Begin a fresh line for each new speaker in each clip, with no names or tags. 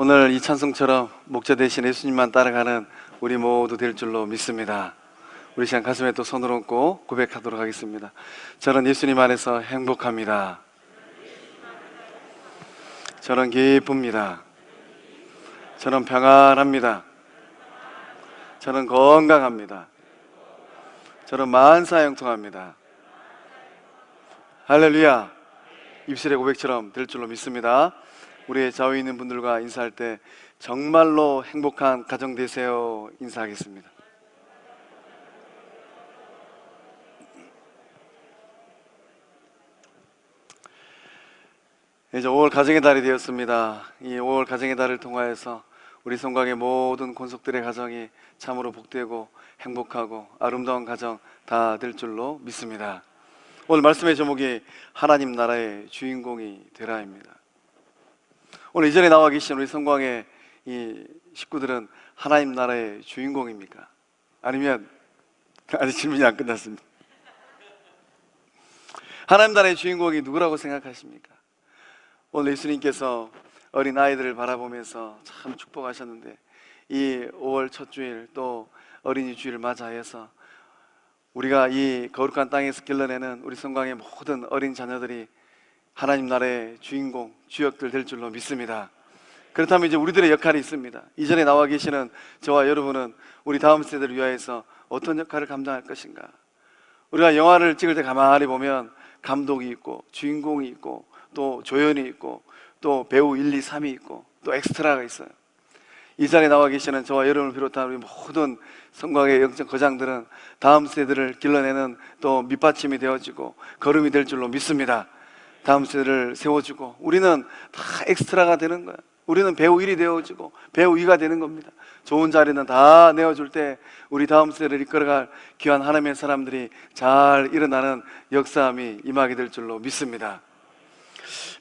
오늘 이 찬송처럼 목자 대신 예수님만 따라가는 우리 모두 될 줄로 믿습니다. 우리 시간 가슴에 또 손을 얹고 고백하도록 하겠습니다. 저는 예수님 안에서 행복합니다. 저는 기쁩니다. 저는 평안합니다. 저는 건강합니다. 저는 만사형통합니다. 할렐루야. 입술의 고백처럼 될 줄로 믿습니다. 우리의 좌우에 있는 분들과 인사할 때 정말로 행복한 가정 되세요 인사하겠습니다. 이제 5월 가정의 달이 되었습니다. 이 5월 가정의 달을 통하여서 우리 성곽의 모든 권속들의 가정이 참으로 복되고 행복하고 아름다운 가정 다 될 줄로 믿습니다. 오늘 말씀의 제목이 하나님 나라의 주인공이 되라입니다. 오늘 이전에 나와 계신 우리 성곽의 이 식구들은 하나님 나라의 주인공입니까? 아니면 아직 질문이 안 끝났습니다. 하나님 나라의 주인공이 누구라고 생각하십니까? 오늘 예수님께서 어린 아이들을 바라보면서 참 축복하셨는데 이 5월 첫 주일 또 어린이 주일을 맞이해서 우리가 이 거룩한 땅에서 길러내는 우리 성곽의 모든 어린 자녀들이 하나님 나라의 주인공, 주역들 될 줄로 믿습니다. 그렇다면 이제 우리들의 역할이 있습니다. 이전에 나와 계시는 저와 여러분은 우리 다음 세대를 위하여서 어떤 역할을 감당할 것인가? 우리가 영화를 찍을 때 가만히 보면 감독이 있고 주인공이 있고 또 조연이 있고 또 배우 1, 2, 3이 있고 또 엑스트라가 있어요. 이 자리에 나와 계시는 저와 여러분을 비롯한 우리 모든 성곽의 영적 거장들은 다음 세대를 길러내는 또 밑받침이 되어지고 걸음이 될 줄로 믿습니다. 다음 세대를 세워주고 우리는 다 엑스트라가 되는 거야. 우리는 배우 1이 되어지고 배우 2가 되는 겁니다. 좋은 자리는 다 내어줄 때 우리 다음 세대를 이끌어갈 귀한 하나님의 사람들이 잘 일어나는 역사함이 임하게 될 줄로 믿습니다.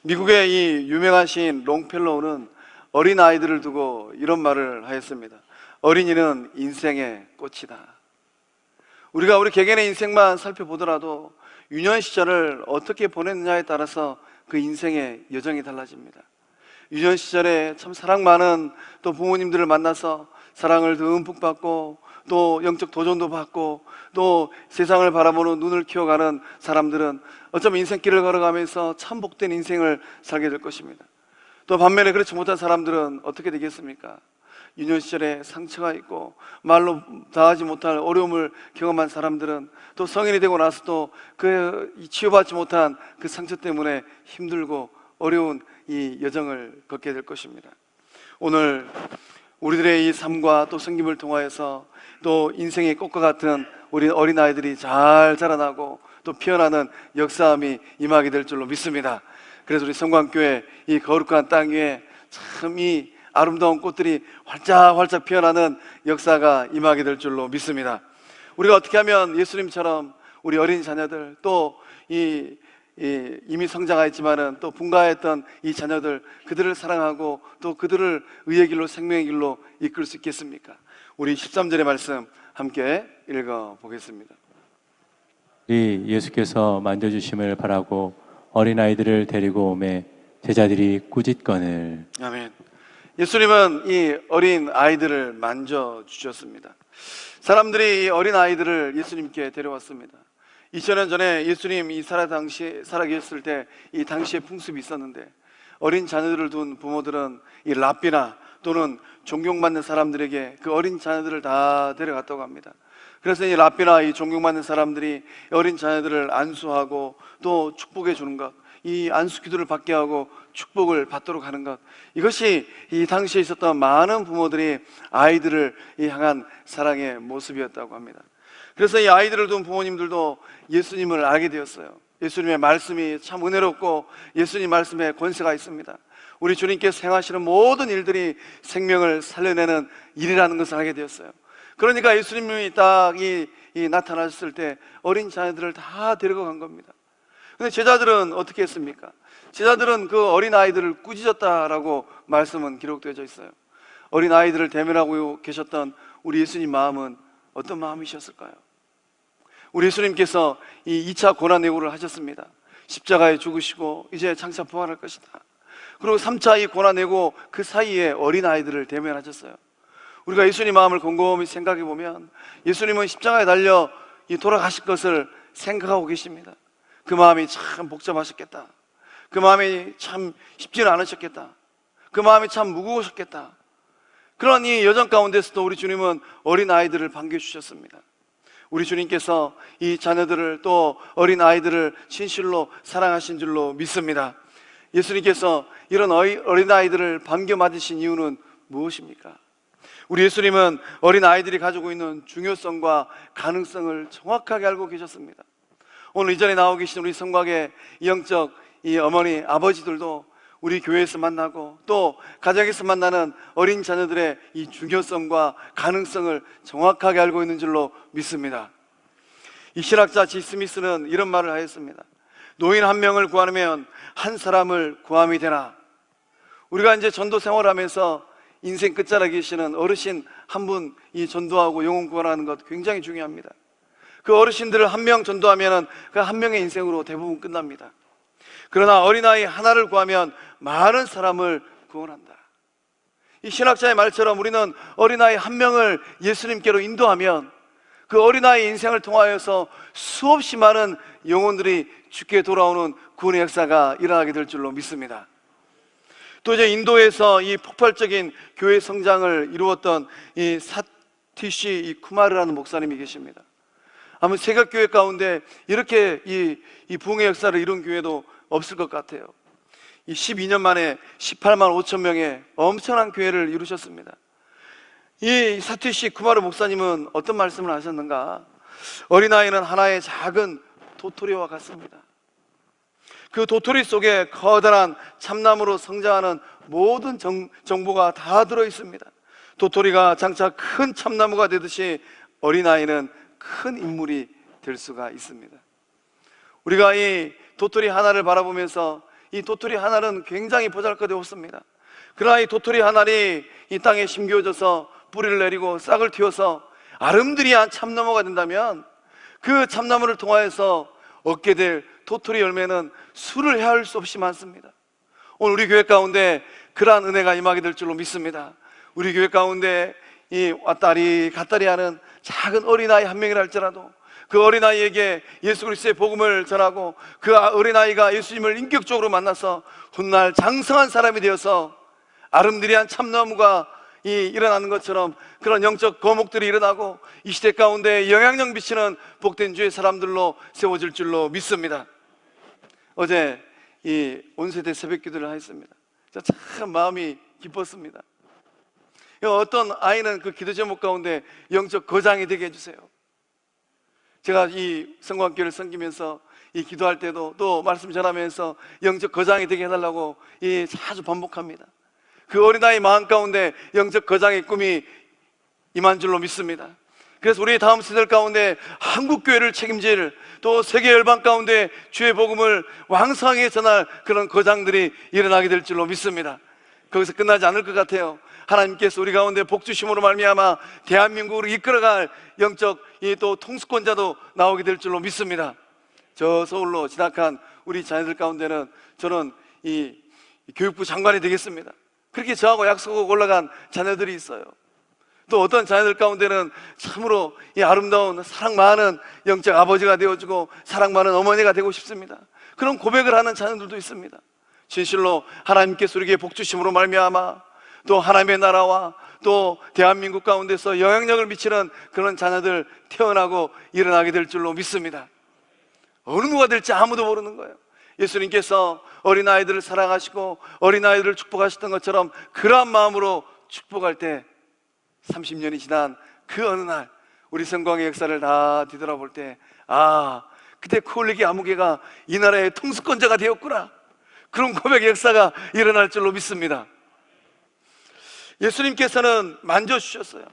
미국의 이 유명한 시인 롱펠로우는 어린 아이들을 두고 이런 말을 하였습니다. 어린이는 인생의 꽃이다. 우리가 우리 개개인의 인생만 살펴보더라도 유년 시절을 어떻게 보냈느냐에 따라서 그 인생의 여정이 달라집니다. 유년 시절에 참 사랑 많은 또 부모님들을 만나서 사랑을 듬뿍 받고 또 영적 도전도 받고 또 세상을 바라보는 눈을 키워가는 사람들은 어쩌면 인생길을 걸어가면서 참 복된 인생을 살게 될 것입니다. 또 반면에 그렇지 못한 사람들은 어떻게 되겠습니까? 유년 시절에 상처가 있고 말로 다하지 못할 어려움을 경험한 사람들은 또 성인이 되고 나서도 그 치유받지 못한 그 상처 때문에 힘들고 어려운 이 여정을 걷게 될 것입니다. 오늘 우리들의 이 삶과 또 섬김을 통하여서 또 인생의 꽃과 같은 우리 어린아이들이 잘 자라나고 또 피어나는 역사함이 임하게 될 줄로 믿습니다. 그래서 우리 성광교회 이 거룩한 땅 위에 참 이 아름다운 꽃들이 활짝활짝 피어나는 역사가 임하게 될 줄로 믿습니다. 우리가 어떻게 하면 예수님처럼 우리 어린 자녀들 또 이미 성장하였지만은 또 분가했던 이 자녀들 그들을 사랑하고 또 그들을 의의 길로 생명의 길로 이끌 수 있겠습니까? 우리 13절의 말씀 함께 읽어보겠습니다.
예수께서 만져주심을 바라고 어린아이들을 데리고 오매 제자들이 꾸짖거늘.
아멘. 예수님은 이 어린 아이들을 만져주셨습니다. 사람들이 이 어린 아이들을 예수님께 데려왔습니다. 2000년 전에 예수님 이 살아 계셨을 때 이 당시에 풍습이 있었는데 어린 자녀들을 둔 부모들은 이 랍비나 또는 존경받는 사람들에게 그 어린 자녀들을 다 데려갔다고 합니다. 그래서 이 랍비나 이 존경받는 사람들이 어린 자녀들을 안수하고 또 축복해 주는 것, 이 안수 기도를 받게 하고 축복을 받도록 하는 것, 이것이 이 당시에 있었던 많은 부모들이 아이들을 향한 사랑의 모습이었다고 합니다. 그래서 이 아이들을 둔 부모님들도 예수님을 알게 되었어요. 예수님의 말씀이 참 은혜롭고 예수님 말씀에 권세가 있습니다. 우리 주님께서 행하시는 모든 일들이 생명을 살려내는 일이라는 것을 알게 되었어요. 그러니까 예수님이 딱 나타나셨을 때 어린 자녀들을 다 데려간 겁니다. 근데 제자들은 어떻게 했습니까? 제자들은 그 어린 아이들을 꾸짖었다라고 말씀은 기록되어져 있어요. 어린 아이들을 대면하고 계셨던 우리 예수님 마음은 어떤 마음이셨을까요? 우리 예수님께서 이 2차 고난 예고를 하셨습니다. 십자가에 죽으시고 이제 장차 부활할 것이다. 그리고 3차 이 고난내고 그 사이에 어린아이들을 대면하셨어요. 우리가 예수님 마음을 곰곰이 생각해 보면 예수님은 십자가에 달려 돌아가실 것을 생각하고 계십니다. 그 마음이 참 복잡하셨겠다. 그 마음이 참 쉽지는 않으셨겠다. 그 마음이 참 무거우셨겠다. 그런 이 여정 가운데서도 우리 주님은 어린아이들을 반겨주셨습니다. 우리 주님께서 이 자녀들을 또 어린아이들을 진실로 사랑하신 줄로 믿습니다. 예수님께서 이런 어린아이들을 반겨받으신 이유는 무엇입니까? 우리 예수님은 어린아이들이 가지고 있는 중요성과 가능성을 정확하게 알고 계셨습니다. 오늘 이 자리에 나오고 계신 우리 성곽의 영적 이 어머니, 아버지들도 우리 교회에서 만나고 또 가정에서 만나는 어린 자녀들의 이 중요성과 가능성을 정확하게 알고 있는 줄로 믿습니다. 이 신학자 지 스미스는 이런 말을 하였습니다. 노인 한 명을 구하면 한 사람을 구함이 되나. 우리가 이제 전도 생활하면서 인생 끝자락에 계시는 어르신 한 분 이 전도하고 영혼 구원하는 것 굉장히 중요합니다. 그 어르신들을 한 명 전도하면 그 한 명의 인생으로 대부분 끝납니다. 그러나 어린아이 하나를 구하면 많은 사람을 구원한다. 이 신학자의 말처럼 우리는 어린아이 한 명을 예수님께로 인도하면 그 어린아이 인생을 통하여서 수없이 많은 영혼들이 주께 돌아오는 구원의 역사가 일어나게 될 줄로 믿습니다. 또 이제 인도에서 이 폭발적인 교회 성장을 이루었던 이 사티시 이 쿠마르라는 목사님이 계십니다. 아마 세계교회 가운데 이렇게 이 부흥의 역사를 이룬 교회도 없을 것 같아요. 이 12년 만에 18만 5천 명의 엄청난 교회를 이루셨습니다. 이 사티시 쿠마르 목사님은 어떤 말씀을 하셨는가? 어린아이는 하나의 작은 도토리와 같습니다. 그 도토리 속에 커다란 참나무로 성장하는 모든 정보가 다 들어있습니다. 도토리가 장차 큰 참나무가 되듯이 어린아이는 큰 인물이 될 수가 있습니다. 우리가 이 도토리 하나를 바라보면서 이 도토리 하나는 굉장히 보잘것이 없습니다. 그러나 이 도토리 하나이 이 땅에 심겨져서 뿌리를 내리고 싹을 틔워서 아름드리한 참나무가 된다면 그 참나무를 통하여서 얻게 될 도토리 열매는 수를 헤아릴 수 없이 많습니다. 오늘 우리 교회 가운데 그러한 은혜가 임하게 될 줄로 믿습니다. 우리 교회 가운데 이 왔다리 갔다리 하는 작은 어린아이 한 명이라 할지라도 그 어린아이에게 예수 그리스도의 복음을 전하고 그 어린아이가 예수님을 인격적으로 만나서 훗날 장성한 사람이 되어서 아름드리한 참나무가 일어나는 것처럼 그런 영적 거목들이 일어나고 이 시대 가운데 영향력 미치는 복된 주의 사람들로 세워질 줄로 믿습니다. 어제 이 온세대 새벽 기도를 하였습니다. 참 마음이 기뻤습니다. 어떤 아이는 그 기도 제목 가운데 영적 거장이 되게 해주세요. 제가 이 성광교회를 섬기면서 이 기도할 때도 또 말씀 전하면서 영적 거장이 되게 해달라고 자주 반복합니다. 그 어린아이 마음 가운데 영적 거장의 꿈이 임한 줄로 믿습니다. 그래서 우리 다음 세대들 가운데 한국교회를 책임질 또 세계 열방 가운데 주의 복음을 왕성하게 전할 그런 거장들이 일어나게 될 줄로 믿습니다. 거기서 끝나지 않을 것 같아요. 하나님께서 우리 가운데 복주심으로 말미암아 대한민국을 이끌어갈 영적 또 통수권자도 나오게 될 줄로 믿습니다. 저 서울로 진학한 우리 자녀들 가운데는 저는 이 교육부 장관이 되겠습니다. 그렇게 저하고 약속하고 올라간 자녀들이 있어요. 또 어떤 자녀들 가운데는 참으로 이 아름다운 사랑 많은 영적 아버지가 되어주고 사랑 많은 어머니가 되고 싶습니다. 그런 고백을 하는 자녀들도 있습니다. 진실로 하나님께서 우리에게 복주심으로 말미암아 또 하나님의 나라와 또 대한민국 가운데서 영향력을 미치는 그런 자녀들 태어나고 일어나게 될 줄로 믿습니다. 어느 누가 될지 아무도 모르는 거예요. 예수님께서 어린아이들을 사랑하시고 어린아이들을 축복하셨던 것처럼 그러한 마음으로 축복할 때 30년이 지난 그 어느 날 우리 성광의 역사를 다 뒤돌아볼 때 그때 코올리기 아무개가 이 나라의 통수권자가 되었구나, 그런 고백의 역사가 일어날 줄로 믿습니다. 예수님께서는 만져주셨어요.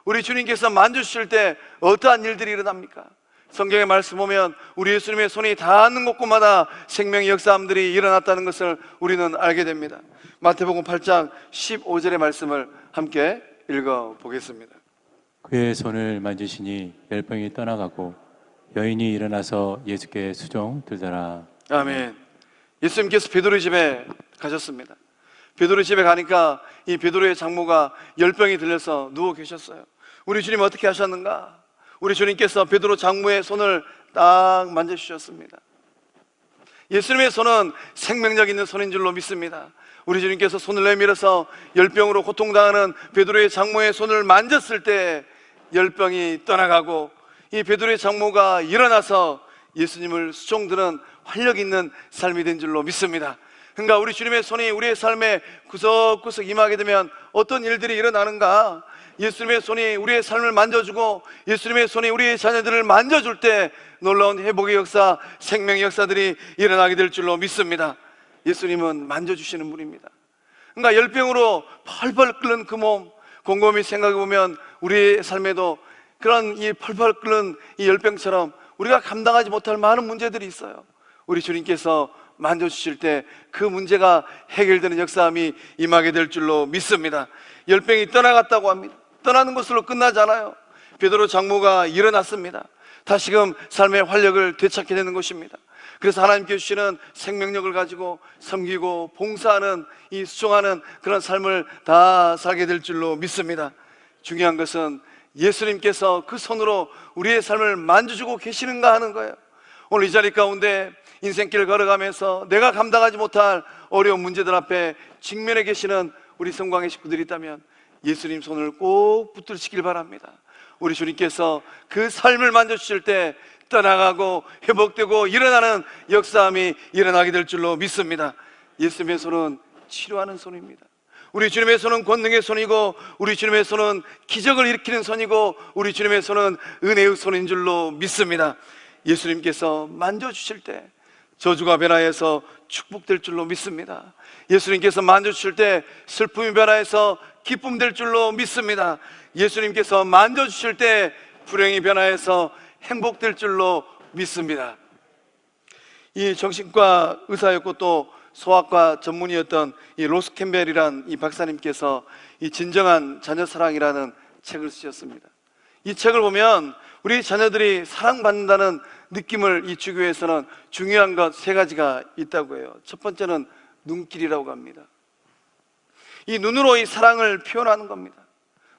우리 주님께서 만져주실 때 어떠한 일들이 일어납니까? 성경의 말씀 보면 우리 예수님의 손이 닿는 곳곳마다 생명의 역사함들이 일어났다는 것을 우리는 알게 됩니다. 마태복음 8장 15절의 말씀을 함께 읽어보겠습니다.
그의 손을 만지시니 열병이 떠나가고 여인이 일어나서 예수께 수종 들더라.
아멘. 예수님께서 베드로의 집에 가셨습니다. 베드로 집에 가니까 이 베드로의 장모가 열병이 들려서 누워 계셨어요. 우리 주님 어떻게 하셨는가? 우리 주님께서 베드로 장모의 손을 딱 만져주셨습니다. 예수님의 손은 생명력 있는 손인 줄로 믿습니다. 우리 주님께서 손을 내밀어서 열병으로 고통당하는 베드로의 장모의 손을 만졌을 때 열병이 떠나가고 이 베드로의 장모가 일어나서 예수님을 수종드는 활력 있는 삶이 된 줄로 믿습니다. 그러니까 우리 주님의 손이 우리의 삶에 구석구석 임하게 되면 어떤 일들이 일어나는가? 예수님의 손이 우리의 삶을 만져주고 예수님의 손이 우리의 자녀들을 만져줄 때 놀라운 회복의 역사, 생명의 역사들이 일어나게 될 줄로 믿습니다. 예수님은 만져주시는 분입니다. 그러니까 열병으로 펄펄 끓는 그 몸, 곰곰이 생각해 보면 우리의 삶에도 그런 이 펄펄 끓는 이 열병처럼 우리가 감당하지 못할 많은 문제들이 있어요. 우리 주님께서 만져주실 때 그 문제가 해결되는 역사함이 임하게 될 줄로 믿습니다. 열병이 떠나갔다고 합니다. 떠나는 것으로 끝나지 않아요. 베드로 장모가 일어났습니다. 다시금 삶의 활력을 되찾게 되는 것입니다. 그래서 하나님께 주시는 생명력을 가지고 섬기고 봉사하는 이 수종하는 그런 삶을 다 살게 될 줄로 믿습니다. 중요한 것은 예수님께서 그 손으로 우리의 삶을 만져주고 계시는가 하는 거예요. 오늘 이 자리 가운데 인생길을 걸어가면서 내가 감당하지 못할 어려운 문제들 앞에 직면해 계시는 우리 성광의 식구들이 있다면 예수님 손을 꼭 붙들으시길 바랍니다. 우리 주님께서 그 삶을 만져주실 때 떠나가고 회복되고 일어나는 역사함이 일어나게 될 줄로 믿습니다. 예수님의 손은 치료하는 손입니다. 우리 주님의 손은 권능의 손이고 우리 주님의 손은 기적을 일으키는 손이고 우리 주님의 손은 은혜의 손인 줄로 믿습니다. 예수님께서 만져주실 때 저주가 변화해서 축복될 줄로 믿습니다. 예수님께서 만져주실 때 슬픔이 변화해서 기쁨 될 줄로 믿습니다. 예수님께서 만져주실 때 불행이 변화해서 행복될 줄로 믿습니다. 이 정신과 의사였고 또 소아과 전문의였던 이 로스 캠벨이란 이 박사님께서 이 진정한 자녀 사랑이라는 책을 쓰셨습니다. 이 책을 보면 우리 자녀들이 사랑받는다는 느낌을 이 주교에서는 중요한 것 세 가지가 있다고 해요. 첫 번째는 눈길이라고 합니다. 이 눈으로 이 사랑을 표현하는 겁니다.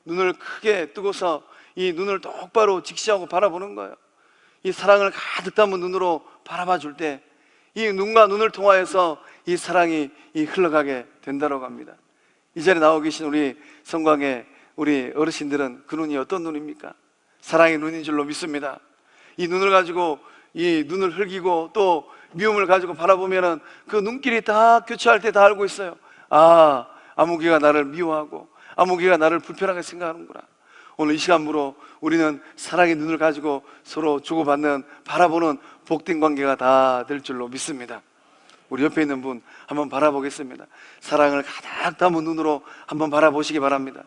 눈을 크게 뜨고서 이 눈을 똑바로 직시하고 바라보는 거예요. 이 사랑을 가득 담은 눈으로 바라봐 줄 때 이 눈과 눈을 통하여서 이 사랑이 흘러가게 된다고 합니다. 이 자리에 나오고 계신 우리 성광의 우리 어르신들은 그 눈이 어떤 눈입니까? 사랑의 눈인 줄로 믿습니다. 이 눈을 가지고 이 눈을 흘기고 또 미움을 가지고 바라보면은 그 눈길이 다 교차할 때 다 알고 있어요. 아, 아무개가 나를 미워하고 아무개가 나를 불편하게 생각하는구나. 오늘 이 시간으로 우리는 사랑의 눈을 가지고 서로 주고받는 바라보는 복된 관계가 다 될 줄로 믿습니다. 우리 옆에 있는 분 한번 바라보겠습니다. 사랑을 가득 담은 눈으로 한번 바라보시기 바랍니다.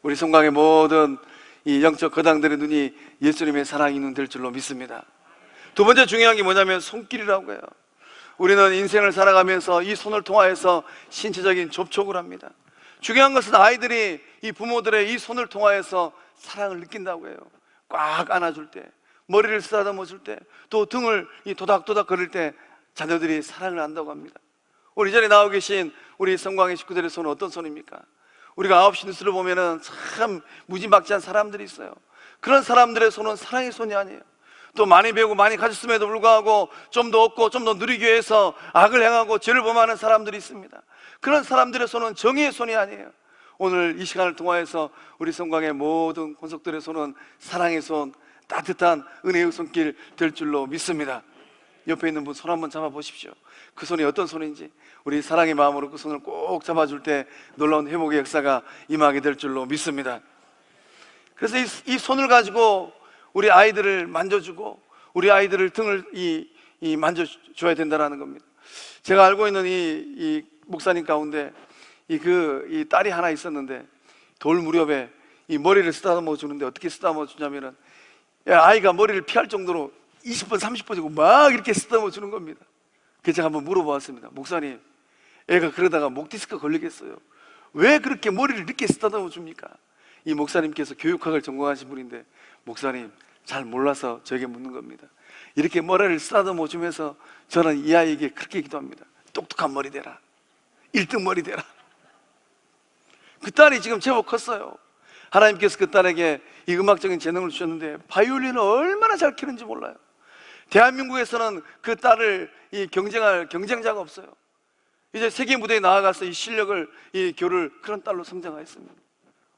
우리 성광의 모든 이 영적 거당들의 눈이 예수님의 사랑의 눈 될 줄로 믿습니다. 두 번째 중요한 게 뭐냐면 손길이라고 해요. 우리는 인생을 살아가면서 이 손을 통하여서 신체적인 접촉을 합니다. 중요한 것은 아이들이 이 부모들의 이 손을 통하여서 사랑을 느낀다고 해요. 꽉 안아줄 때, 머리를 쓰다듬어 줄 때, 또 등을 이 도닥도닥 거릴 때 자녀들이 사랑을 안다고 합니다. 우리 이 자리에 나와 계신 우리 성광의 식구들의 손은 어떤 손입니까? 우리가 9시 뉴스를 보면은 참 무지막지한 사람들이 있어요. 그런 사람들의 손은 사랑의 손이 아니에요. 또 많이 배우고 많이 가졌음에도 불구하고 좀 더 얻고 좀 더 누리기 위해서 악을 행하고 죄를 범하는 사람들이 있습니다. 그런 사람들의 손은 정의의 손이 아니에요. 오늘 이 시간을 통하여서 우리 성광의 모든 권속들의 손은 사랑의 손, 따뜻한 은혜의 손길 될 줄로 믿습니다. 옆에 있는 분 손 한번 잡아보십시오. 그 손이 어떤 손인지 우리 사랑의 마음으로 그 손을 꼭 잡아줄 때 놀라운 회복의 역사가 임하게 될 줄로 믿습니다. 그래서 이 손을 가지고 우리 아이들을 만져주고 우리 아이들을 등을 만져줘야 된다는 겁니다. 제가 알고 있는 이 목사님 가운데 이 딸이 하나 있었는데 돌 무렵에 이 머리를 쓰다듬어 주는데 어떻게 쓰다듬어 주냐면은 아이가 머리를 피할 정도로 20번 30번 이고 막 이렇게 쓰다듬어 주는 겁니다. 그래서 제가 한번 물어보았습니다. 목사님, 애가 그러다가 목 디스크 걸리겠어요. 왜 그렇게 머리를 이렇게 쓰다듬어 줍니까? 이 목사님께서 교육학을 전공하신 분인데 목사님 잘 몰라서 저에게 묻는 겁니다. 이렇게 머리를 쓰다듬어 주면서 저는 이 아이에게 그렇게 기도합니다. 똑똑한 머리 되라, 1등 머리 되라. 그 딸이 지금 제법 컸어요. 하나님께서 그 딸에게 이 음악적인 재능을 주셨는데 바이올린을 얼마나 잘 키는지 몰라요. 대한민국에서는 그 딸을 경쟁할 경쟁자가 없어요. 이제 세계 무대에 나아가서 이 실력을 교를 그런 딸로 성장하였습니다.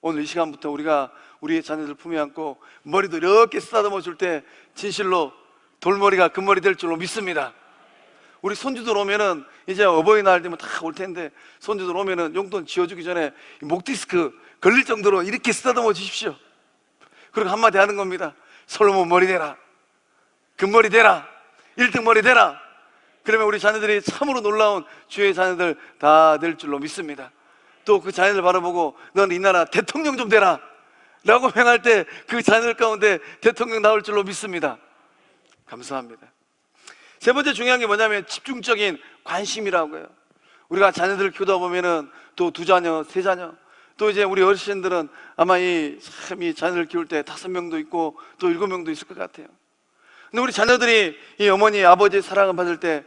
오늘 이 시간부터 우리가 우리의 자녀들 품에 안고 머리도 이렇게 쓰다듬어 줄 때 진실로 돌머리가 금머리 될 줄로 믿습니다. 우리 손주들 오면은 이제 어버이날 되면 다 올 텐데 손주들 오면은 용돈 지어주기 전에 목디스크 걸릴 정도로 이렇게 쓰다듬어 주십시오. 그리고 한마디 하는 겁니다. 솔로몬 머리 대라, 금머리 대라, 1등 머리 대라. 그러면 우리 자녀들이 참으로 놀라운 주의 자녀들 다 될 줄로 믿습니다. 또 그 자녀들 바라보고 너는 이 나라 대통령 좀 되라 라고 명할 때 그 자녀들 가운데 대통령 나올 줄로 믿습니다. 감사합니다. 세 번째 중요한 게 뭐냐면 집중적인 관심이라고요. 우리가 자녀들을 키우다 보면은 또 2자녀, 3자녀, 또 이제 우리 어르신들은 아마 이 자녀를 키울 때 5명도 있고 또 7명도 있을 것 같아요. 근데 우리 자녀들이 이 어머니, 아버지의 사랑을 받을 때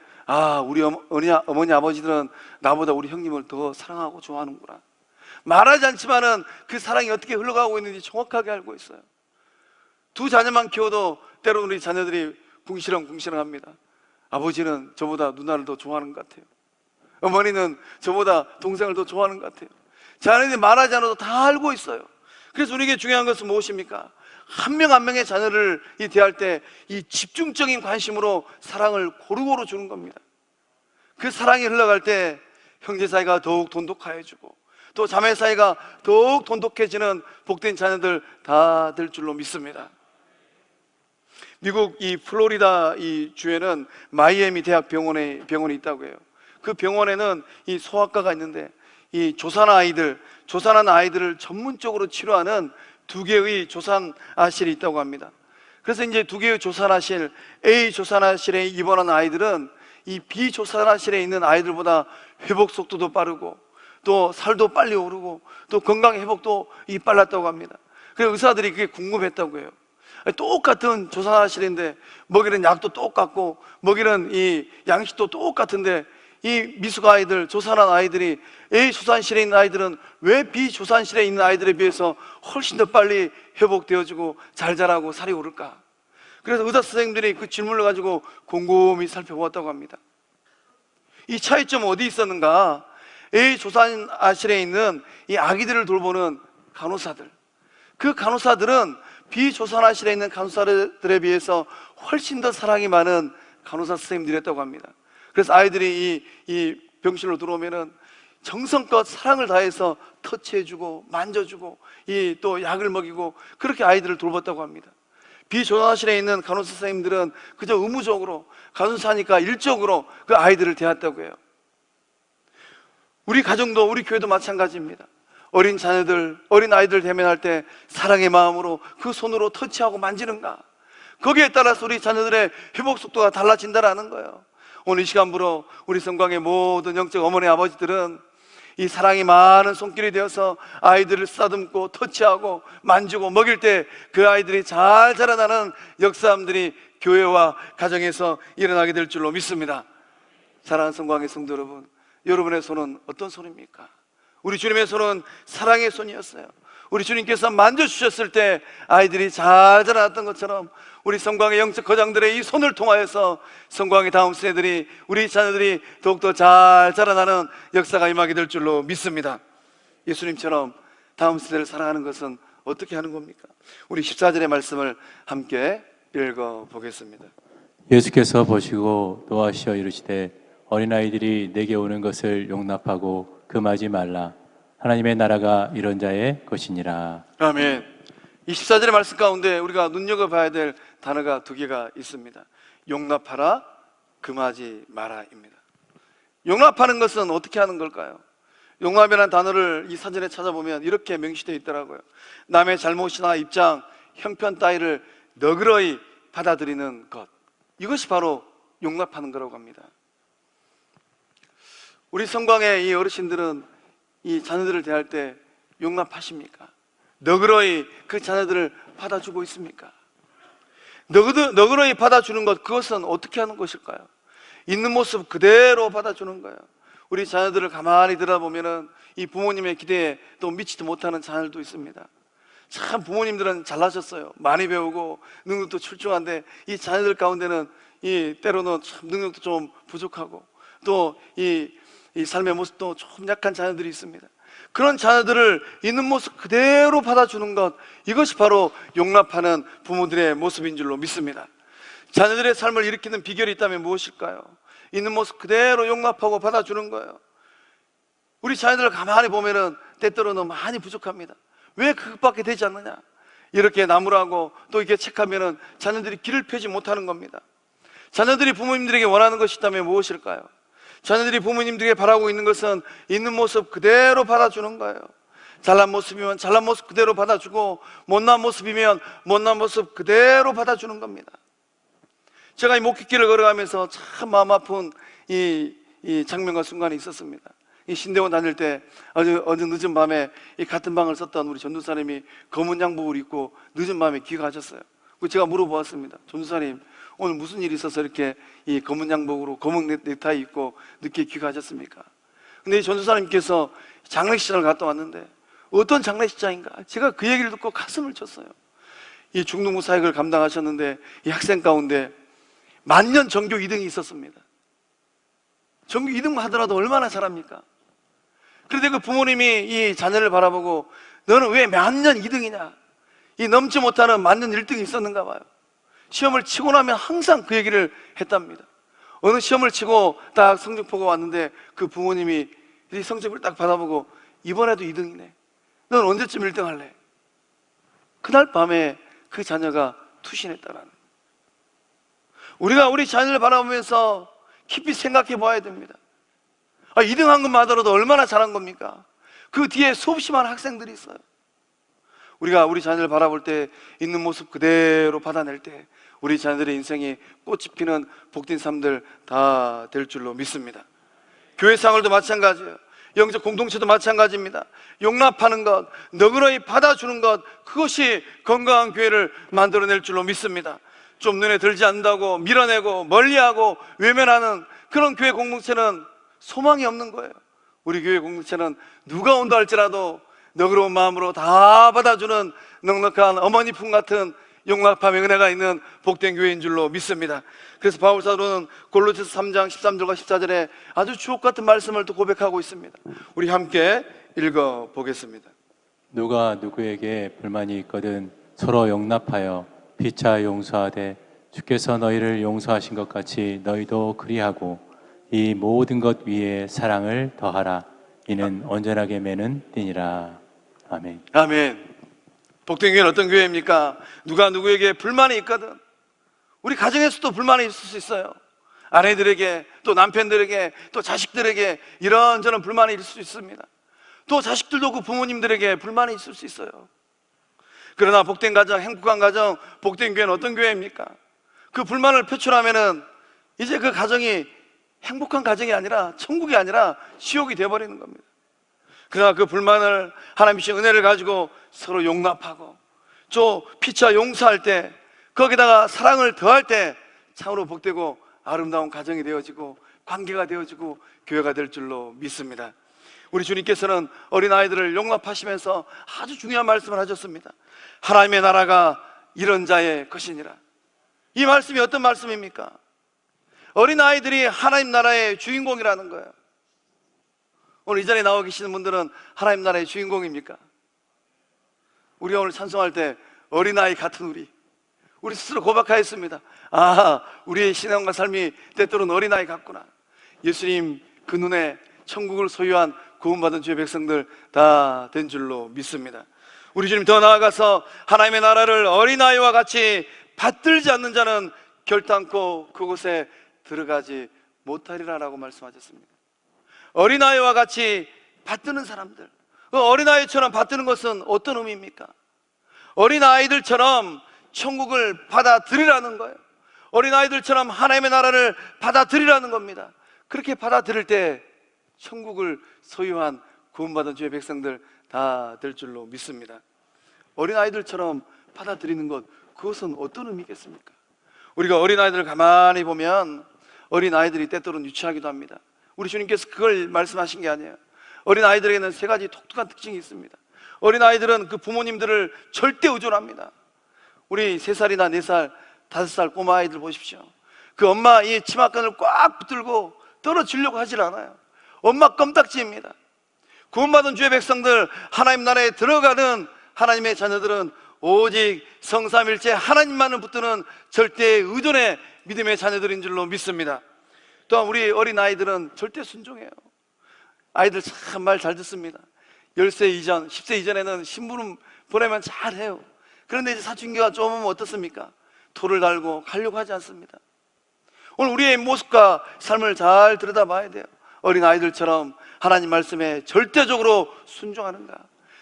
우리 어머니, 아버지들은 나보다 우리 형님을 더 사랑하고 좋아하는구나. 말하지 않지만은 그 사랑이 어떻게 흘러가고 있는지 정확하게 알고 있어요. 2자녀만 키워도 때로는 우리 자녀들이 궁시렁궁시렁합니다. 아버지는 저보다 누나를 더 좋아하는 것 같아요. 어머니는 저보다 동생을 더 좋아하는 것 같아요. 자녀들이 말하지 않아도 다 알고 있어요. 그래서 우리에게 중요한 것은 무엇입니까? 한 명 한 명의 자녀를 대할 때 이 집중적인 관심으로 사랑을 고루고루 주는 겁니다. 그 사랑이 흘러갈 때 형제 사이가 더욱 돈독해지고 또 자매 사이가 더욱 돈독해지는 복된 자녀들 다 될 줄로 믿습니다. 미국 이 플로리다 이 주에는 마이애미 대학 병원이 있다고 해요. 그 병원에는 이 소아과가 있는데 이 조산한 아이들을 전문적으로 치료하는 2개의 조산아실이 있다고 합니다. 그래서 이제 2개의 조산아실, A 조산아실에 입원한 아이들은 이 B 조산아실에 있는 아이들보다 회복 속도도 빠르고 또 살도 빨리 오르고 또 건강 회복도 빨랐다고 합니다. 그래서 의사들이 그게 궁금했다고 해요. 똑같은 조산아실인데 먹이는 약도 똑같고 먹이는 이 양식도 똑같은데 이 미숙 아이들, 조산한 아이들이 A 조산실에 있는 아이들은 왜 B 조산실에 있는 아이들에 비해서 훨씬 더 빨리 회복되어지고 잘 자라고 살이 오를까? 그래서 의사 선생님들이 그 질문을 가지고 곰곰이 살펴보았다고 합니다. 이 차이점은 어디 있었는가? A 조산실에 있는 이 아기들을 돌보는 간호사들, 그 간호사들은 B 조산실에 있는 간호사들에 비해서 훨씬 더 사랑이 많은 간호사 선생님들이었다고 합니다. 그래서 아이들이 이 병실로 들어오면은 정성껏 사랑을 다해서 터치해주고 만져주고 또 약을 먹이고 그렇게 아이들을 돌봤다고 합니다. 비조산실에 있는 간호사 선생님들은 그저 의무적으로 간호사니까 일적으로 그 아이들을 대했다고 해요. 우리 가정도 우리 교회도 마찬가지입니다. 어린 자녀들, 어린 아이들 대면할 때 사랑의 마음으로 그 손으로 터치하고 만지는가, 거기에 따라서 우리 자녀들의 회복 속도가 달라진다라는 거예요. 오늘 이 시간부로 우리 성광의 모든 영적 어머니 아버지들은 이 사랑이 많은 손길이 되어서 아이들을 쓰다듬고 터치하고 만지고 먹일 때 그 아이들이 잘 자라나는 역사들이 교회와 가정에서 일어나게 될 줄로 믿습니다. 사랑하는 성광의 성도 여러분, 여러분의 손은 어떤 손입니까? 우리 주님의 손은 사랑의 손이었어요. 우리 주님께서 만져주셨을 때 아이들이 잘 자라났던 것처럼 우리 성광의 영적 거장들의 이 손을 통하여서 성광의 다음 세대들이, 우리 자녀들이 더욱더 잘 자라나는 역사가 임하게 될 줄로 믿습니다. 예수님처럼 다음 세대를 사랑하는 것은 어떻게 하는 겁니까? 우리 14절의 말씀을 함께 읽어보겠습니다.
예수께서 보시고 노하시어 이르시되 어린아이들이 내게 오는 것을 용납하고 금하지 말라. 하나님의 나라가 이런 자의 것이니라.
아멘. 24절의 말씀 가운데 우리가 눈여겨봐야 될 단어가 2개가 있습니다. 용납하라, 금하지 마라입니다. 용납하는 것은 어떻게 하는 걸까요? 용납이라는 단어를 이 사전에 찾아보면 이렇게 명시되어 있더라고요. 남의 잘못이나 입장, 형편 따위를 너그러이 받아들이는 것, 이것이 바로 용납하는 거라고 합니다. 우리 성광의 이 어르신들은 이 자녀들을 대할 때 용납하십니까? 너그러이 그 자녀들을 받아주고 있습니까? 너그러이 받아주는 것, 그것은 어떻게 하는 것일까요? 있는 모습 그대로 받아주는 거예요. 우리 자녀들을 가만히 들여다보면은 이 부모님의 기대에 또 미치지 못하는 자녀들도 있습니다. 참 부모님들은 잘나셨어요. 많이 배우고 능력도 출중한데 이 자녀들 가운데는 때로는 참 능력도 좀 부족하고 또 이 삶의 모습도 좀 약한 자녀들이 있습니다. 그런 자녀들을 있는 모습 그대로 받아주는 것, 이것이 바로 용납하는 부모들의 모습인 줄로 믿습니다. 자녀들의 삶을 일으키는 비결이 있다면 무엇일까요? 있는 모습 그대로 용납하고 받아주는 거예요. 우리 자녀들을 가만히 보면은 때때로는 많이 부족합니다. 왜 그것밖에 되지 않느냐? 이렇게 나무라고 또 이렇게 책하면은 자녀들이 길을 펴지 못하는 겁니다. 자녀들이 부모님들에게 원하는 것이 있다면 무엇일까요? 자녀들이 부모님들에게 바라고 있는 것은 있는 모습 그대로 받아주는 거예요. 잘난 모습이면 잘난 모습 그대로 받아주고 못난 모습이면 못난 모습 그대로 받아주는 겁니다. 제가 이 목회길을 걸어가면서 참 마음 아픈 이 장면과 순간이 있었습니다. 이 신대원 다닐 때 어느 늦은 밤에 이 같은 방을 썼던 우리 전도사님이 검은 양복을 입고 늦은 밤에 귀가하셨어요. 제가 물어보았습니다. 전도사님, 오늘 무슨 일이 있어서 이렇게 이 검은 양복으로 검은 넥타이 입고 늦게 귀가하셨습니까? 근데 이 전도사님께서 장례식장을 갔다 왔는데 어떤 장례식장인가? 제가 그 얘기를 듣고 가슴을 쳤어요. 이 중등부 사역을 감당하셨는데 이 학생 가운데 만년 전교 2등이 있었습니다. 전교 2등만 하더라도 얼마나 잘합니까? 그런데 그 부모님이 이 자녀를 바라보고 너는 왜 만년 2등이냐? 이 넘지 못하는 만년 1등이 있었는가 봐요. 시험을 치고 나면 항상 그 얘기를 했답니다. 어느 시험을 치고 딱 성적표가 왔는데 그 부모님이 이 성적을 딱 받아보고 이번에도 2등이네. 넌 언제쯤 1등 할래? 그날 밤에 그 자녀가 투신했다라는. 우리가 우리 자녀를 바라보면서 깊이 생각해 봐야 됩니다. 2등 한 것만 하더라도 얼마나 잘한 겁니까? 그 뒤에 수없이 많은 학생들이 있어요. 우리가 우리 자녀를 바라볼 때 있는 모습 그대로 받아낼 때 우리 자녀들의 인생이 꽃이 피는 복된 삶들 다 될 줄로 믿습니다. 교회 생활도 마찬가지예요. 영적 공동체도 마찬가지입니다. 용납하는 것, 너그러이 받아주는 것, 그것이 건강한 교회를 만들어낼 줄로 믿습니다. 좀 눈에 들지 않는다고 밀어내고 멀리하고 외면하는 그런 교회 공동체는 소망이 없는 거예요. 우리 교회 공동체는 누가 온다 할지라도 너그러운 마음으로 다 받아주는 넉넉한 어머니 품 같은 용납함의 은혜가 있는 복된 교회인 줄로 믿습니다. 그래서 바울 사도는 골로새서 3장 13절과 14절에 아주 주옥 같은 말씀을 또 고백하고 있습니다. 우리 함께 읽어보겠습니다.
누가 누구에게 불만이 있거든 서로 용납하여 피차 용서하되 주께서 너희를 용서하신 것 같이 너희도 그리하고 이 모든 것 위에 사랑을 더하라. 이는 온전하게 매는 띠니라. 아멘.
아멘. 복된 교회는 어떤 교회입니까? 누가 누구에게 불만이 있거든. 우리 가정에서도 불만이 있을 수 있어요. 아내들에게, 또 남편들에게, 또 자식들에게 이런저런 불만이 있을 수 있습니다. 또 자식들도 그 부모님들에게 불만이 있을 수 있어요. 그러나 복된 가정, 행복한 가정, 복된 교회는 어떤 교회입니까? 그 불만을 표출하면은 이제 그 가정이 행복한 가정이 아니라 천국이 아니라 지옥이 되어버리는 겁니다. 그러나 그 불만을 하나님 주신 은혜를 가지고 서로 용납하고 또 피차 용서할 때 거기다가 사랑을 더할 때 참으로 복되고 아름다운 가정이 되어지고 관계가 되어지고 교회가 될 줄로 믿습니다. 우리 주님께서는 어린아이들을 용납하시면서 아주 중요한 말씀을 하셨습니다. 하나님의 나라가 이런 자의 것이니라. 이 말씀이 어떤 말씀입니까? 어린아이들이 하나님 나라의 주인공이라는 거예요. 오늘 이 자리에 나와 계시는 분들은 하나님 나라의 주인공입니까? 우리가 오늘 찬송할 때 어린아이 같은 우리 스스로 고백하였습니다. 아, 우리의 신앙과 삶이 때때로는 어린아이 같구나. 예수님 그 눈에 천국을 소유한 구원받은 주의 백성들 다 된 줄로 믿습니다. 우리 주님 더 나아가서 하나님의 나라를 어린아이와 같이 받들지 않는 자는 결단코 그곳에 들어가지 못하리라라고 말씀하셨습니다. 어린아이와 같이 받드는 사람들, 어린아이처럼 받드는 것은 어떤 의미입니까? 어린아이들처럼 천국을 받아들이라는 거예요. 어린아이들처럼 하나님의 나라를 받아들이라는 겁니다. 그렇게 받아들일 때 천국을 소유한 구원받은 주의 백성들 다 될 줄로 믿습니다. 어린아이들처럼 받아들이는 것, 그것은 어떤 의미겠습니까? 우리가 어린아이들을 가만히 보면 어린아이들이 때때로는 유치하기도 합니다. 우리 주님께서 그걸 말씀하신 게 아니에요. 어린아이들에게는 세 가지 독특한 특징이 있습니다. 어린아이들은 그 부모님들을 절대 의존합니다. 우리 3살이나 4살, 5살 꼬마아이들 보십시오. 그 엄마 이 치마끈을 꽉 붙들고 떨어지려고 하질 않아요. 엄마 껌딱지입니다. 구원받은 주의 백성들, 하나님 나라에 들어가는 하나님의 자녀들은 오직 성삼일체 하나님만을 붙드는 절대 의존의 믿음의 자녀들인 줄로 믿습니다. 또한 우리 어린아이들은 절대 순종해요. 아이들 참 말 잘 듣습니다. 10세 이전, 10세 이전에는 심부름 보내면 잘해요. 그런데 이제 사춘기가 좀 오면 어떻습니까? 돌을 달고 가려고 하지 않습니다. 오늘 우리의 모습과 삶을 잘 들여다봐야 돼요. 어린아이들처럼 하나님 말씀에 절대적으로 순종하는가?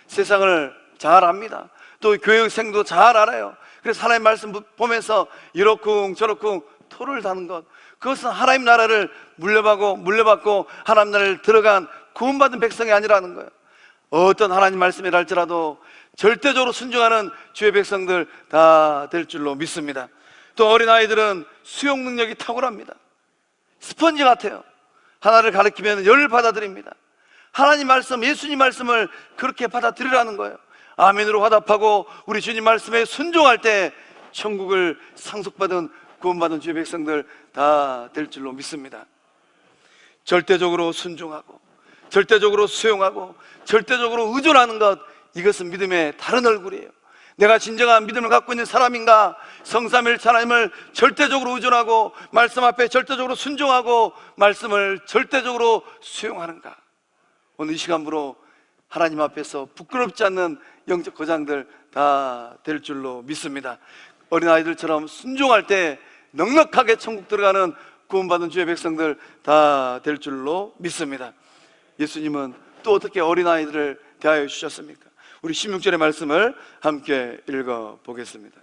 세상을 잘 압니다. 또 교육생도 잘 알아요. 그래서 하나님 말씀 보면서 이러쿵 저러쿵 토를 다는 것, 그것은 하나님 나라를 물려받고 하나님 나라를 들어간 구원받은 백성이 아니라는 거예요. 어떤 하나님 말씀이라 할지라도 절대적으로 순종하는 주의 백성들 다 될 줄로 믿습니다. 또 어린아이들은 수용 능력이 탁월합니다. 스펀지 같아요. 하나를 가르치면 열을 받아들입니다. 하나님 말씀, 예수님 말씀을 그렇게 받아들이라는 거예요. 아멘으로 화답하고 우리 주님 말씀에 순종할 때 천국을 상속받은 구원받은 주의 백성들 다 될 줄로 믿습니다. 절대적으로 순종하고 절대적으로 수용하고 절대적으로 의존하는 것, 이것은 믿음의 다른 얼굴이에요. 내가 진정한 믿음을 갖고 있는 사람인가? 성삼일체 하나님을 절대적으로 의존하고 말씀 앞에 절대적으로 순종하고 말씀을 절대적으로 수용하는가? 오늘 이 시간부로 하나님 앞에서 부끄럽지 않는 영적 거장들 다 될 줄로 믿습니다. 어린아이들처럼 순종할 때 넉넉하게 천국 들어가는 구원받은 주의 백성들 다 될 줄로 믿습니다. 예수님은 또 어떻게 어린아이들을 대하여 주셨습니까? 우리 16절의 말씀을 함께 읽어보겠습니다.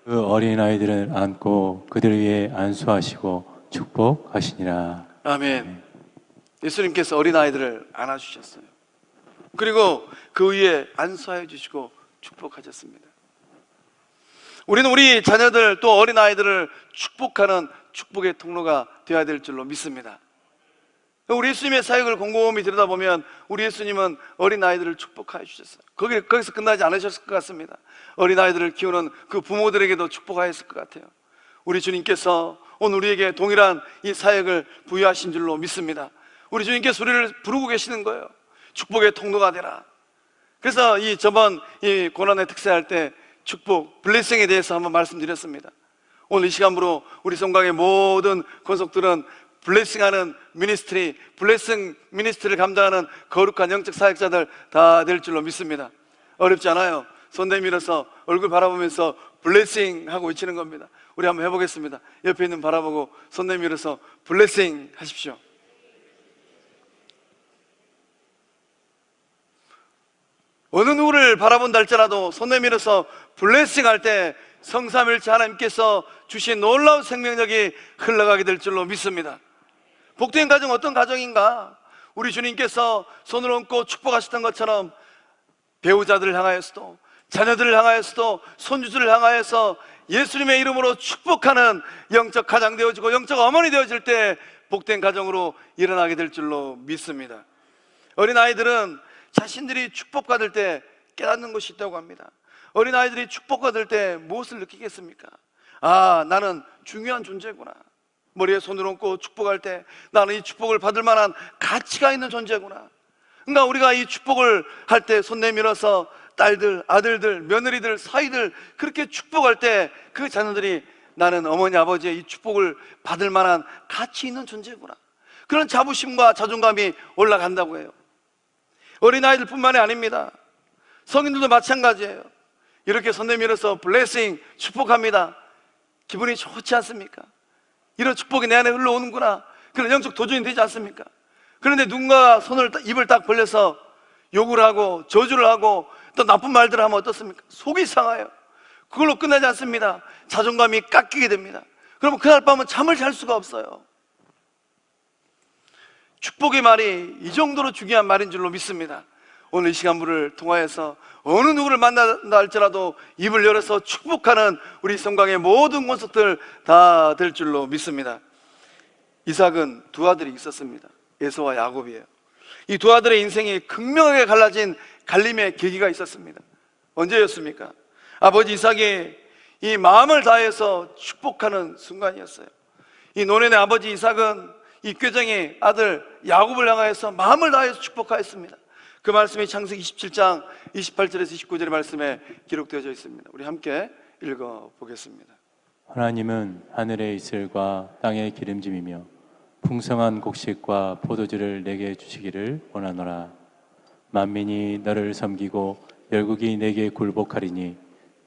그 어린아이들을 안고 그들 위에 안수하시고 축복하시니라.
아멘. 예수님께서 어린아이들을 안아주셨어요. 그리고 그 위에 안수하여 주시고 축복하셨습니다. 우리는 우리 자녀들 또 어린아이들을 축복하는 축복의 통로가 되어야 될 줄로 믿습니다. 우리 예수님의 사역을 곰곰이 들여다보면 우리 예수님은 어린아이들을 축복하여 주셨어요. 거기서 끝나지 않으셨을 것 같습니다. 어린아이들을 키우는 그 부모들에게도 축복하였을 것 같아요. 우리 주님께서 오늘 우리에게 동일한 이 사역을 부여하신 줄로 믿습니다. 우리 주님께서 우리를 부르고 계시는 거예요. 축복의 통로가 되라. 그래서 저번 이 고난의 특세할 때 축복, 블레싱에 대해서 한번 말씀드렸습니다. 오늘 이 시간으로 우리 성곽의 모든 권속들은 블레싱하는 미니스트리, 블레싱 미니스트리를 감당하는 거룩한 영적 사역자들 다 될 줄로 믿습니다. 어렵지 않아요. 손 내밀어서 얼굴 바라보면서 블레싱 하고 외치는 겁니다. 우리 한번 해보겠습니다. 옆에 있는 바라보고 손 내밀어서 블레싱 하십시오. 어느 누구를 바라본다 할지라도 손 내밀어서 블레싱 할 때 성삼일체 하나님께서 주신 놀라운 생명력이 흘러가게 될 줄로 믿습니다. 복된 가정 어떤 가정인가? 우리 주님께서 손을 얹고 축복하셨던 것처럼 배우자들을 향하여서도 자녀들을 향하여서도 손주들을 향하여서 예수님의 이름으로 축복하는 영적 가장 되어지고 영적 어머니 되어질 때 복된 가정으로 일어나게 될 줄로 믿습니다. 어린아이들은 자신들이 축복받을 때 깨닫는 것이 있다고 합니다. 어린아이들이 축복받을 때 무엇을 느끼겠습니까? 아, 나는 중요한 존재구나. 머리에 손을 얹고 축복할 때 나는 이 축복을 받을 만한 가치가 있는 존재구나. 그러니까 우리가 이 축복을 할 때 손 내밀어서 딸들, 아들들, 며느리들, 사위들 그렇게 축복할 때 그 자녀들이 나는 어머니, 아버지의 이 축복을 받을 만한 가치 있는 존재구나. 그런 자부심과 자존감이 올라간다고 해요. 어린아이들 뿐만이 아닙니다. 성인들도 마찬가지예요. 이렇게 손 내밀어서 블레싱, 축복합니다. 기분이 좋지 않습니까? 이런 축복이 내 안에 흘러오는구나. 그런 영적 도전이 되지 않습니까? 그런데 누군가 입을 딱 벌려서 욕을 하고 저주를 하고 또 나쁜 말들을 하면 어떻습니까? 속이 상해요. 그걸로 끝나지 않습니다. 자존감이 깎이게 됩니다. 그러면 그날 밤은 잠을 잘 수가 없어요. 축복의 말이 이 정도로 중요한 말인 줄로 믿습니다. 오늘 이 시간부를 통하여서 어느 누구를 만난다 할지라도 입을 열어서 축복하는 우리 성강의 모든 권속들 다 될 줄로 믿습니다. 이삭은 두 아들이 있었습니다. 에서와 야곱이에요. 이 두 아들의 인생이 극명하게 갈라진 갈림의 계기가 있었습니다. 언제였습니까? 아버지 이삭이 이 마음을 다해서 축복하는 순간이었어요. 이 노년의 아버지 이삭은 이 꾀쟁이 아들 야곱을 향하여서 마음을 다해서 축복하였습니다. 그 말씀이 창세기 27장 28절에서 29절의 말씀에 기록되어져 있습니다. 우리 함께 읽어보겠습니다.
하나님은 하늘의 이슬과 땅의 기름짐이며 풍성한 곡식과 포도주를 내게 주시기를 원하노라. 만민이 너를 섬기고 열국이 내게 굴복하리니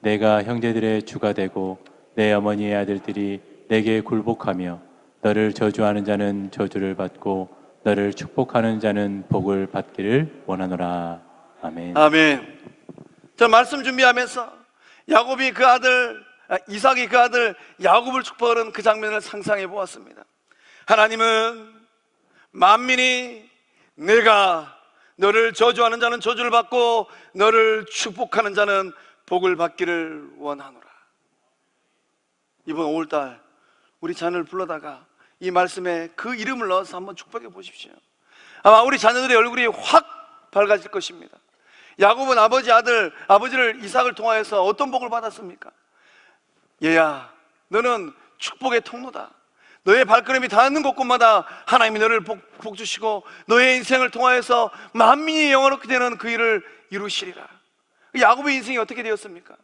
내가 형제들의 주가 되고 내 어머니의 아들들이 내게 굴복하며 너를 저주하는 자는 저주를 받고 너를 축복하는 자는 복을 받기를 원하노라. 아멘.
아멘. 저 말씀 준비하면서 야곱이 그 아들 이삭이 그 아들 야곱을 축복하는 그 장면을 상상해 보았습니다. 하나님은 만민이 내가 너를 저주하는 자는 저주를 받고 너를 축복하는 자는 복을 받기를 원하노라. 이번 5월달 우리 자녀를 불러다가 이 말씀에 그 이름을 넣어서 한번 축복해 보십시오. 아마 우리 자녀들의 얼굴이 확 밝아질 것입니다. 야곱은 아버지를 이삭을 통하여서 어떤 복을 받았습니까? 얘야, 너는 축복의 통로다. 너의 발걸음이 닿는 곳곳마다 하나님이 너를 복 주시고 너의 인생을 통하여서 만민이 영원롭게 되는 그 일을 이루시리라. 야곱의 인생이 어떻게 되었습니까?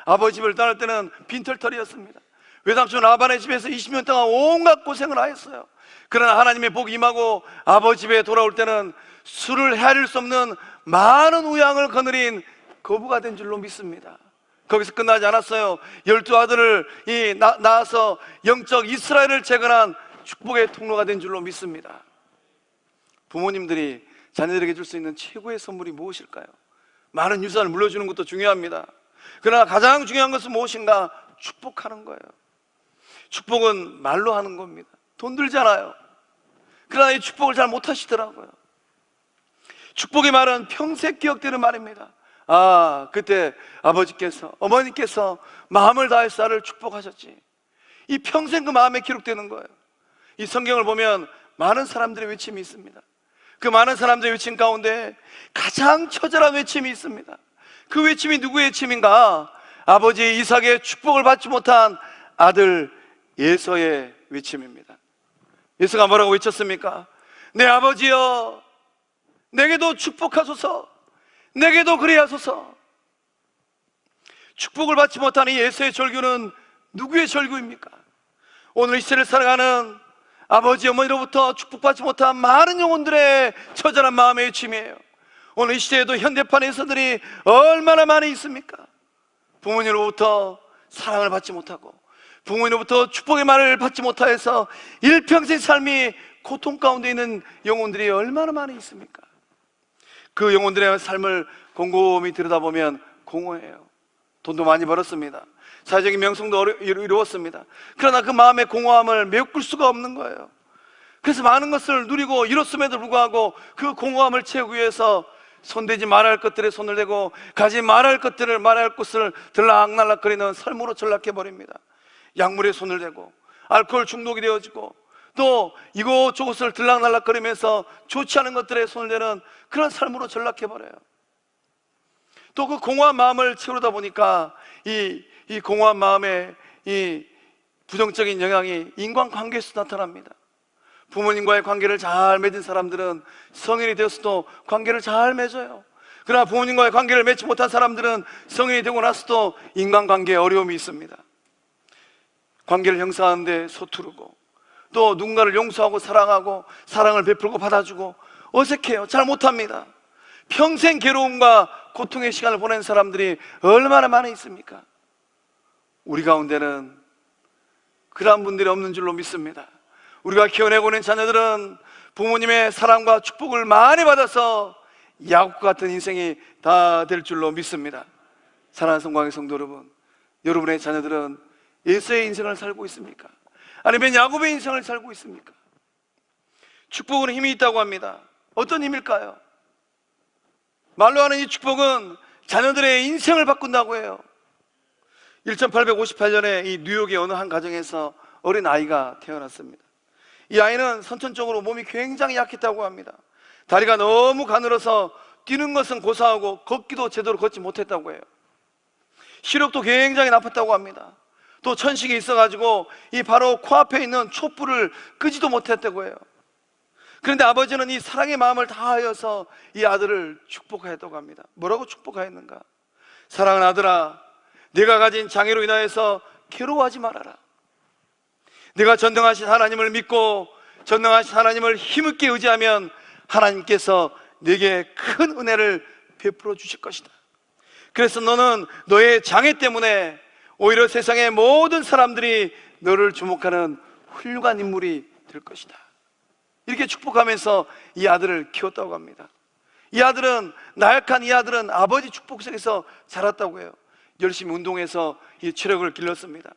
아버지 집을 떠날 때는 빈털터리였습니다. 외삼촌 라반의 집에서 20년 동안 온갖 고생을 하였어요. 그러나 하나님의 복이 임하고 아버지 집에 돌아올 때는 수를 헤아릴 수 없는 많은 우양을 거느린 거부가 된 줄로 믿습니다. 거기서 끝나지 않았어요. 12아들을 낳아서 영적 이스라엘을 재건한 축복의 통로가 된 줄로 믿습니다. 부모님들이 자녀들에게 줄 수 있는 최고의 선물이 무엇일까요? 많은 유산을 물려주는 것도 중요합니다. 그러나 가장 중요한 것은 무엇인가? 축복하는 거예요. 축복은 말로 하는 겁니다. 돈 들잖아요. 그러나 이 축복을 잘 못하시더라고요. 축복의 말은 평생 기억되는 말입니다. 그때 아버지께서 어머니께서 마음을 다해서 나를 축복하셨지. 이 평생 그 마음에 기록되는 거예요. 이 성경을 보면 많은 사람들의 외침이 있습니다. 그 많은 사람들의 외침 가운데 가장 처절한 외침이 있습니다. 그 외침이 누구의 외침인가? 아버지 이삭의 축복을 받지 못한 아들 예서의 외침입니다. 예서가 뭐라고 외쳤습니까? 내 아버지여, 내게도 축복하소서, 내게도 그리하소서. 축복을 받지 못한 이 예서의 절규는 누구의 절규입니까? 오늘 이 시대를 살아가는 아버지 어머니로부터 축복받지 못한 많은 영혼들의 처절한 마음의 외침이에요. 오늘 이 시대에도 현대판에서들이 얼마나 많이 있습니까? 부모님으로부터 사랑을 받지 못하고 부모님으로부터 축복의 말을 받지 못하여서 일평생 삶이 고통 가운데 있는 영혼들이 얼마나 많이 있습니까? 그 영혼들의 삶을 곰곰이 들여다보면 공허해요. 돈도 많이 벌었습니다. 사회적인 명성도 이루었습니다. 그러나 그 마음의 공허함을 메꿀 수가 없는 거예요. 그래서 많은 것을 누리고 이뤘음에도 불구하고 그 공허함을 채우기 위해서 손대지 말아야 할 것들에 손을 대고 가지 말아야 할 것을 들락날락거리는 삶으로 전락해버립니다. 약물에 손을 대고 알코올 중독이 되어지고 또 이곳저곳을 들락날락거리면서 좋지 않은 것들에 손을 대는 그런 삶으로 전락해버려요. 또 그 공허한 마음을 채우다 보니까 이 공허한 마음에 이 부정적인 영향이 인간관계에서 나타납니다. 부모님과의 관계를 잘 맺은 사람들은 성인이 되어서도 관계를 잘 맺어요. 그러나 부모님과의 관계를 맺지 못한 사람들은 성인이 되고 나서도 인간관계에 어려움이 있습니다. 관계를 형성하는데 서투르고 또 누군가를 용서하고 사랑하고 사랑을 베풀고 받아주고 어색해요. 잘 못합니다. 평생 괴로움과 고통의 시간을 보낸 사람들이 얼마나 많이 있습니까? 우리 가운데는 그런 분들이 없는 줄로 믿습니다. 우리가 키워내고 있는 자녀들은 부모님의 사랑과 축복을 많이 받아서 야곱과 같은 인생이 다 될 줄로 믿습니다. 사랑하는 성광의 성도 여러분, 여러분의 자녀들은 예수의 인생을 살고 있습니까? 아니면 야곱의 인생을 살고 있습니까? 축복은 힘이 있다고 합니다. 어떤 힘일까요? 말로 하는 이 축복은 자녀들의 인생을 바꾼다고 해요. 1858년에 이 뉴욕의 어느 한 가정에서 어린 아이가 태어났습니다. 이 아이는 선천적으로 몸이 굉장히 약했다고 합니다. 다리가 너무 가늘어서 뛰는 것은 고사하고 걷기도 제대로 걷지 못했다고 해요. 시력도 굉장히 나빴다고 합니다. 또 천식이 있어가지고 이 바로 코앞에 있는 촛불을 끄지도 못했다고 해요. 그런데 아버지는 이 사랑의 마음을 다하여서 이 아들을 축복하였다고 합니다. 뭐라고 축복하였는가? 사랑하는 아들아, 네가 가진 장애로 인하여서 괴로워하지 말아라. 네가 전능하신 하나님을 믿고 전능하신 하나님을 힘있게 의지하면 하나님께서 네게 큰 은혜를 베풀어 주실 것이다. 그래서 너는 너의 장애 때문에 오히려 세상의 모든 사람들이 너를 주목하는 훌륭한 인물이 될 것이다. 이렇게 축복하면서 이 아들을 키웠다고 합니다. 이 아들은, 나약한 이 아들은 아버지 축복 속에서 자랐다고 해요. 열심히 운동해서 이 체력을 길렀습니다.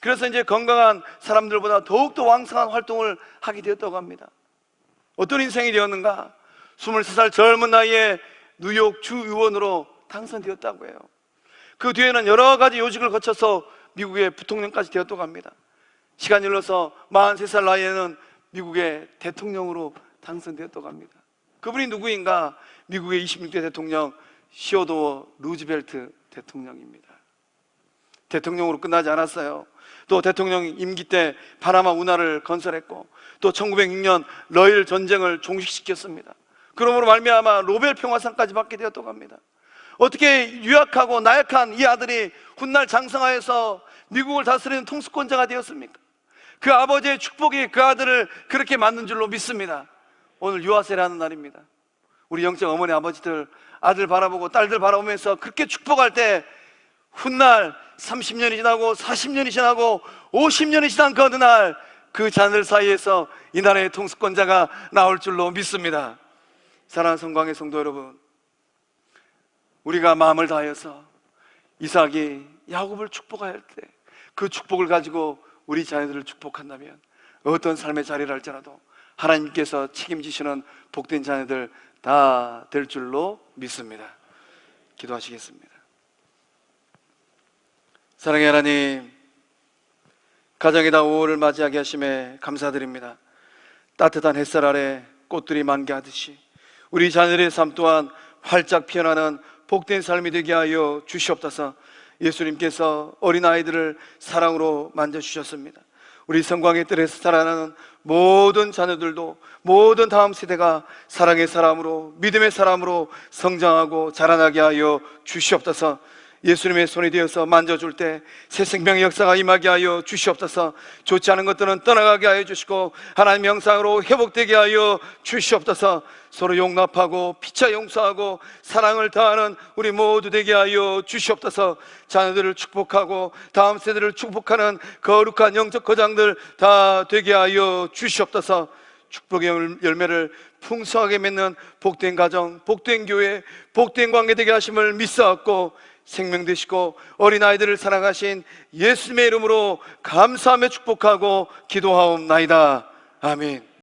그래서 이제 건강한 사람들보다 더욱더 왕성한 활동을 하게 되었다고 합니다. 어떤 인생이 되었는가? 23살 젊은 나이에 뉴욕 주의원으로 당선되었다고 해요. 그 뒤에는 여러 가지 요직을 거쳐서 미국의 부통령까지 되었다고 합니다. 시간이 흘러서 43살 나이에는 미국의 대통령으로 당선되었다고 합니다. 그분이 누구인가? 미국의 26대 대통령 시어도어 루즈벨트 대통령입니다. 대통령으로 끝나지 않았어요. 또 대통령 임기 때 파나마 운하를 건설했고, 또 1906년 러일 전쟁을 종식시켰습니다. 그러므로 말미암아 노벨 평화상까지 받게 되었다고 합니다. 어떻게 유약하고 나약한 이 아들이 훗날 장성하여서 미국을 다스리는 통수권자가 되었습니까? 그 아버지의 축복이 그 아들을 그렇게 만든 줄로 믿습니다. 오늘 유아세례하는 날입니다. 우리 영적 어머니 아버지들 아들 바라보고 딸들 바라보면서 그렇게 축복할 때 훗날 30년이 지나고 40년이 지나고 50년이 지난 그 어느 날 그 자녀들 사이에서 이 나라의 통수권자가 나올 줄로 믿습니다. 사랑하는 성광의 성도 여러분, 우리가 마음을 다하여서 이삭이 야곱을 축복할 때 그 축복을 가지고 우리 자녀들을 축복한다면 어떤 삶의 자리를 할지라도 하나님께서 책임지시는 복된 자녀들 다 될 줄로 믿습니다. 기도하시겠습니다. 사랑의 하나님, 가정에다 5월을 맞이하게 하심에 감사드립니다. 따뜻한 햇살 아래 꽃들이 만개하듯이 우리 자녀들의 삶 또한 활짝 피어나는 복된 삶이 되게 하여 주시옵소서. 예수님께서 어린아이들을 사랑으로 만져주셨습니다. 우리 성광의 뜰에서 살아나는 모든 자녀들도, 모든 다음 세대가 사랑의 사람으로, 믿음의 사람으로 성장하고 자라나게 하여 주시옵소서. 예수님의 손이 되어서 만져줄 때 새 생명의 역사가 임하게 하여 주시옵소서. 좋지 않은 것들은 떠나가게 하여 주시고 하나님의 형상으로 회복되게 하여 주시옵소서. 서로 용납하고 피차 용서하고 사랑을 다하는 우리 모두 되게 하여 주시옵소서. 자녀들을 축복하고 다음 세대를 축복하는 거룩한 영적 거장들 다 되게 하여 주시옵소서. 축복의 열매를 풍성하게 맺는 복된 가정, 복된 교회, 복된 관계 되게 하심을 믿사옵고 생명 되시고 어린아이들을 사랑하신 예수님의 이름으로 감사하며 축복하고 기도하옵나이다. 아멘.